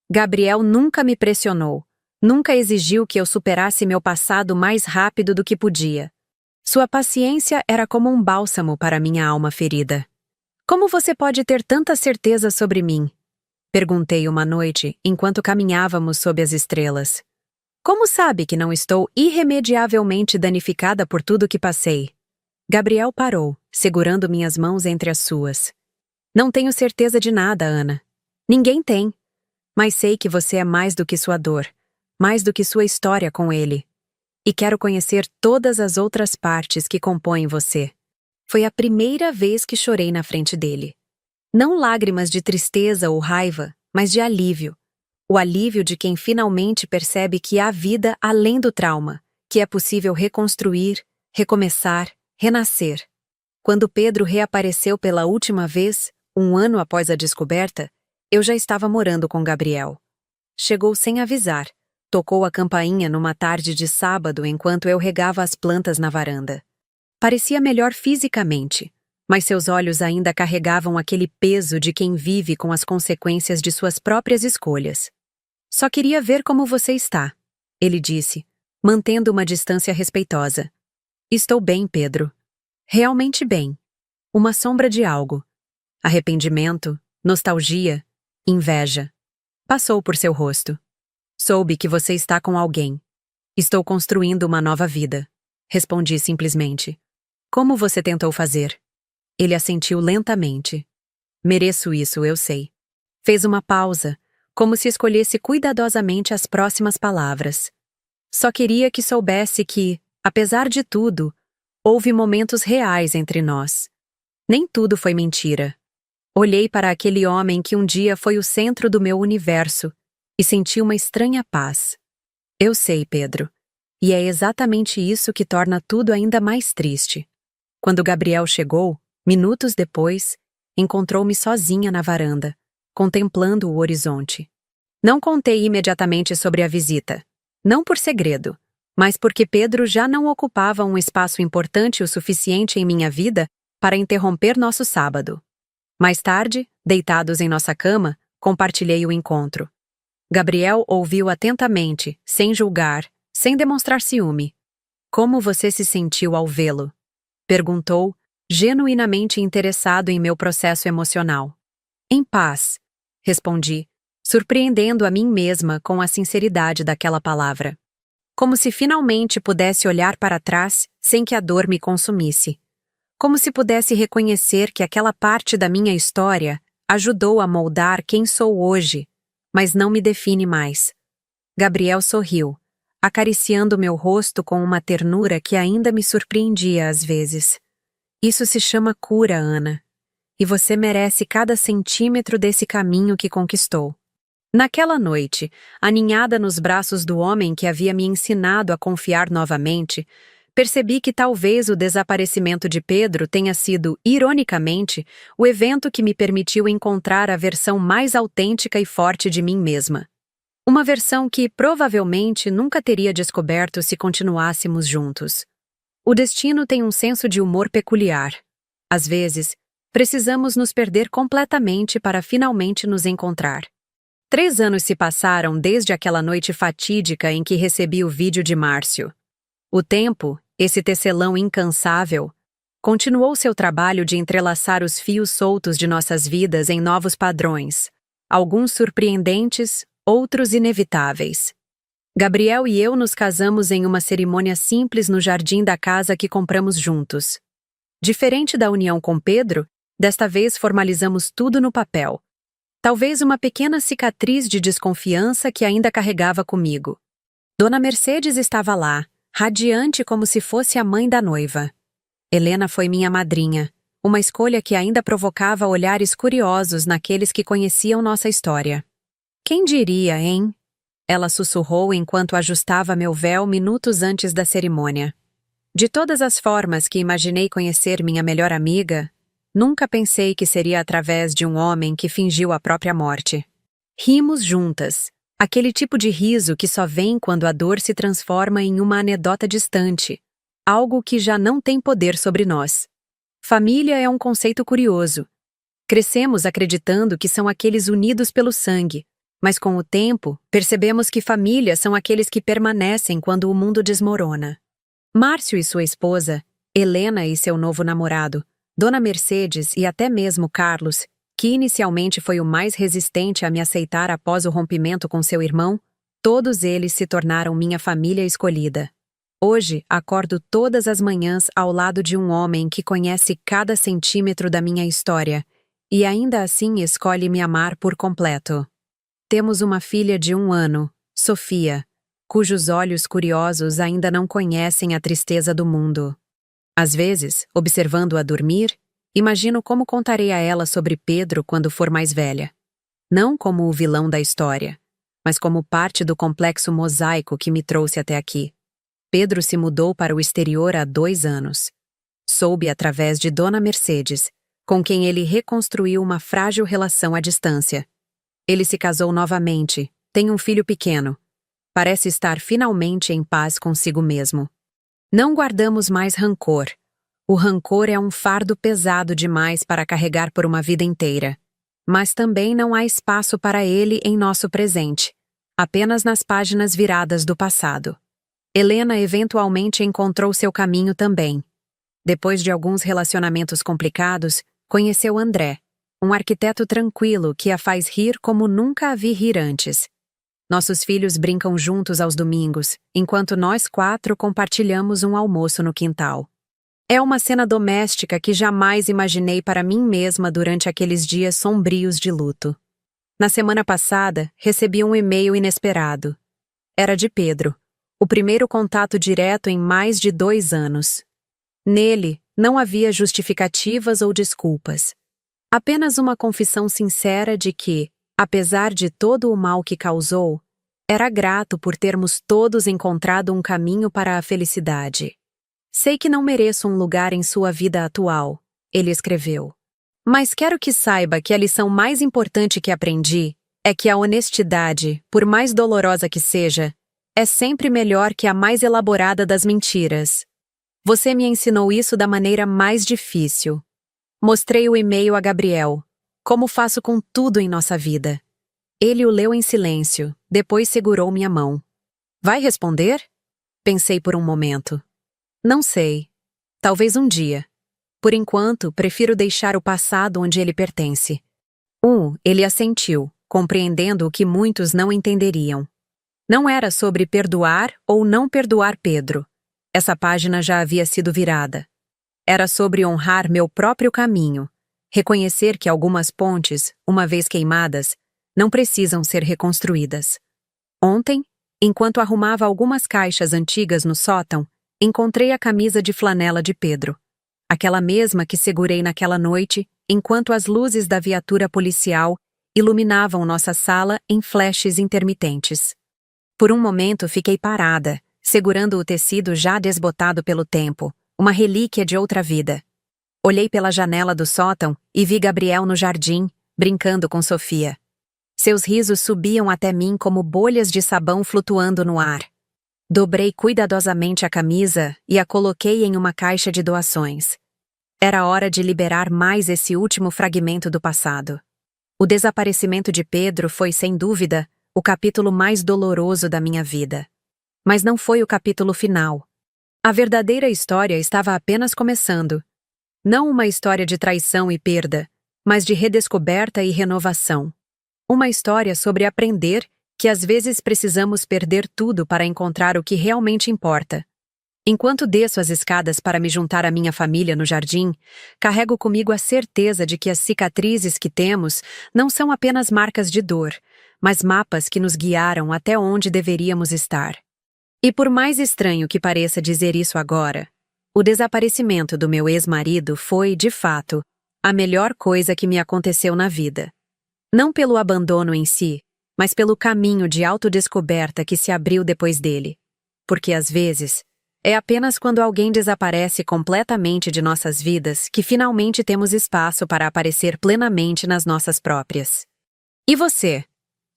Gabriel nunca me pressionou, nunca exigiu que eu superasse meu passado mais rápido do que podia. Sua paciência era como um bálsamo para minha alma ferida. Como você pode ter tanta certeza sobre mim? Perguntei uma noite, enquanto caminhávamos sob as estrelas. Como sabe que não estou irremediavelmente danificada por tudo que passei? Gabriel parou, segurando minhas mãos entre as suas. Não tenho certeza de nada, Ana. Ninguém tem. Mas sei que você é mais do que sua dor, mais do que sua história com ele. E quero conhecer todas as outras partes que compõem você. Foi a primeira vez que chorei na frente dele. Não lágrimas de tristeza ou raiva, mas de alívio. O alívio de quem finalmente percebe que há vida além do trauma, que é possível reconstruir, recomeçar, renascer. Quando Pedro reapareceu pela última vez, 1 ano após a descoberta, eu já estava morando com Gabriel. Chegou sem avisar, tocou a campainha numa tarde de sábado enquanto eu regava as plantas na varanda. Parecia melhor fisicamente, mas seus olhos ainda carregavam aquele peso de quem vive com as consequências de suas próprias escolhas. Só queria ver como você está, ele disse, mantendo uma distância respeitosa. Estou bem, Pedro. Realmente bem. Uma sombra de algo. Arrependimento, nostalgia, inveja. Passou por seu rosto. Soube que você está com alguém. Estou construindo uma nova vida. Respondi simplesmente. Como você tentou fazer? Ele assentiu lentamente. Mereço isso, eu sei. Fez uma pausa, como se escolhesse cuidadosamente as próximas palavras. Só queria que soubesse que, apesar de tudo, houve momentos reais entre nós. Nem tudo foi mentira. Olhei para aquele homem que um dia foi o centro do meu universo e senti uma estranha paz. Eu sei, Pedro. E é exatamente isso que torna tudo ainda mais triste. Quando Gabriel chegou, minutos depois, encontrou-me sozinha na varanda, contemplando o horizonte. Não contei imediatamente sobre a visita. Não por segredo, mas porque Pedro já não ocupava um espaço importante o suficiente em minha vida para interromper nosso sábado. Mais tarde, deitados em nossa cama, compartilhei o encontro. Gabriel ouviu atentamente, sem julgar, sem demonstrar ciúme. Como você se sentiu ao vê-lo? Perguntou, genuinamente interessado em meu processo emocional. Em paz, respondi, surpreendendo a mim mesma com a sinceridade daquela palavra. Como se finalmente pudesse olhar para trás sem que a dor me consumisse. Como se pudesse reconhecer que aquela parte da minha história ajudou a moldar quem sou hoje, mas não me define mais. Gabriel sorriu, acariciando meu rosto com uma ternura que ainda me surpreendia às vezes. Isso se chama cura, Ana. E você merece cada centímetro desse caminho que conquistou. Naquela noite, aninhada nos braços do homem que havia me ensinado a confiar novamente, percebi que talvez o desaparecimento de Pedro tenha sido, ironicamente, o evento que me permitiu encontrar a versão mais autêntica e forte de mim mesma. Uma versão que, provavelmente, nunca teria descoberto se continuássemos juntos. O destino tem um senso de humor peculiar. Às vezes, precisamos nos perder completamente para finalmente nos encontrar. 3 anos se passaram desde aquela noite fatídica em que recebi o vídeo de Márcio. O tempo, esse tecelão incansável, continuou seu trabalho de entrelaçar os fios soltos de nossas vidas em novos padrões, alguns surpreendentes, outros inevitáveis. Gabriel e eu nos casamos em uma cerimônia simples no jardim da casa que compramos juntos. Diferente da união com Pedro, desta vez formalizamos tudo no papel. Talvez uma pequena cicatriz de desconfiança que ainda carregava comigo. Dona Mercedes estava lá, radiante como se fosse a mãe da noiva. Helena foi minha madrinha, uma escolha que ainda provocava olhares curiosos naqueles que conheciam nossa história. Quem diria, hein? Ela sussurrou enquanto ajustava meu véu minutos antes da cerimônia. De todas as formas que imaginei conhecer minha melhor amiga, nunca pensei que seria através de um homem que fingiu a própria morte. Rimos juntas, aquele tipo de riso que só vem quando a dor se transforma em uma anedota distante, algo que já não tem poder sobre nós. Família é um conceito curioso. Crescemos acreditando que são aqueles unidos pelo sangue, mas com o tempo, percebemos que família são aqueles que permanecem quando o mundo desmorona. Márcio e sua esposa, Helena e seu novo namorado, Dona Mercedes e até mesmo Carlos, que inicialmente foi o mais resistente a me aceitar após o rompimento com seu irmão, todos eles se tornaram minha família escolhida. Hoje, acordo todas as manhãs ao lado de um homem que conhece cada centímetro da minha história e ainda assim escolhe me amar por completo. Temos uma filha de 1 ano, Sofia, cujos olhos curiosos ainda não conhecem a tristeza do mundo. Às vezes, observando-a dormir, imagino como contarei a ela sobre Pedro quando for mais velha. Não como o vilão da história, mas como parte do complexo mosaico que me trouxe até aqui. Pedro se mudou para o exterior há 2 anos. Soube através de Dona Mercedes, com quem ele reconstruiu uma frágil relação à distância. Ele se casou novamente, tem um filho pequeno. Parece estar finalmente em paz consigo mesmo. Não guardamos mais rancor. O rancor é um fardo pesado demais para carregar por uma vida inteira. Mas também não há espaço para ele em nosso presente, apenas nas páginas viradas do passado. Helena eventualmente encontrou seu caminho também. Depois de alguns relacionamentos complicados, conheceu André, um arquiteto tranquilo que a faz rir como nunca a vi rir antes. Nossos filhos brincam juntos aos domingos, enquanto nós 4 compartilhamos um almoço no quintal. É uma cena doméstica que jamais imaginei para mim mesma durante aqueles dias sombrios de luto. Na semana passada, recebi um e-mail inesperado. Era de Pedro, o primeiro contato direto em mais de 2 anos. Nele, não havia justificativas ou desculpas. Apenas uma confissão sincera de que, apesar de todo o mal que causou, era grato por termos todos encontrado um caminho para a felicidade. Sei que não mereço um lugar em sua vida atual, ele escreveu. Mas quero que saiba que a lição mais importante que aprendi é que a honestidade, por mais dolorosa que seja, é sempre melhor que a mais elaborada das mentiras. Você me ensinou isso da maneira mais difícil. Mostrei o e-mail a Gabriel, como faço com tudo em nossa vida. Ele o leu em silêncio, depois segurou minha mão. Vai responder? Pensei por um momento. Não sei. Talvez um dia. Por enquanto, prefiro deixar o passado onde ele pertence. Ele assentiu, compreendendo o que muitos não entenderiam. Não era sobre perdoar ou não perdoar Pedro. Essa página já havia sido virada. Era sobre honrar meu próprio caminho, reconhecer que algumas pontes, uma vez queimadas, não precisam ser reconstruídas. Ontem, enquanto arrumava algumas caixas antigas no sótão, encontrei a camisa de flanela de Pedro. Aquela mesma que segurei naquela noite, enquanto as luzes da viatura policial iluminavam nossa sala em flashes intermitentes. Por um momento fiquei parada, segurando o tecido já desbotado pelo tempo, uma relíquia de outra vida. Olhei pela janela do sótão e vi Gabriel no jardim, brincando com Sofia. Seus risos subiam até mim como bolhas de sabão flutuando no ar. Dobrei cuidadosamente a camisa e a coloquei em uma caixa de doações. Era hora de liberar mais esse último fragmento do passado. O desaparecimento de Pedro foi, sem dúvida, o capítulo mais doloroso da minha vida. Mas não foi o capítulo final. A verdadeira história estava apenas começando. Não uma história de traição e perda, mas de redescoberta e renovação. Uma história sobre aprender que às vezes precisamos perder tudo para encontrar o que realmente importa. Enquanto desço as escadas para me juntar à minha família no jardim, carrego comigo a certeza de que as cicatrizes que temos não são apenas marcas de dor, mas mapas que nos guiaram até onde deveríamos estar. E por mais estranho que pareça dizer isso agora, o desaparecimento do meu ex-marido foi, de fato, a melhor coisa que me aconteceu na vida. Não pelo abandono em si, mas pelo caminho de autodescoberta que se abriu depois dele. Porque às vezes, é apenas quando alguém desaparece completamente de nossas vidas que finalmente temos espaço para aparecer plenamente nas nossas próprias. E você?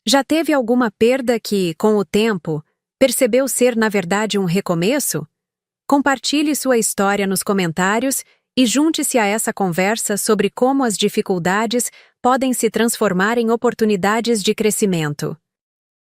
Já teve alguma perda que, com o tempo, percebeu ser na verdade um recomeço? Compartilhe sua história nos comentários e junte-se a essa conversa sobre como as dificuldades podem se transformar em oportunidades de crescimento.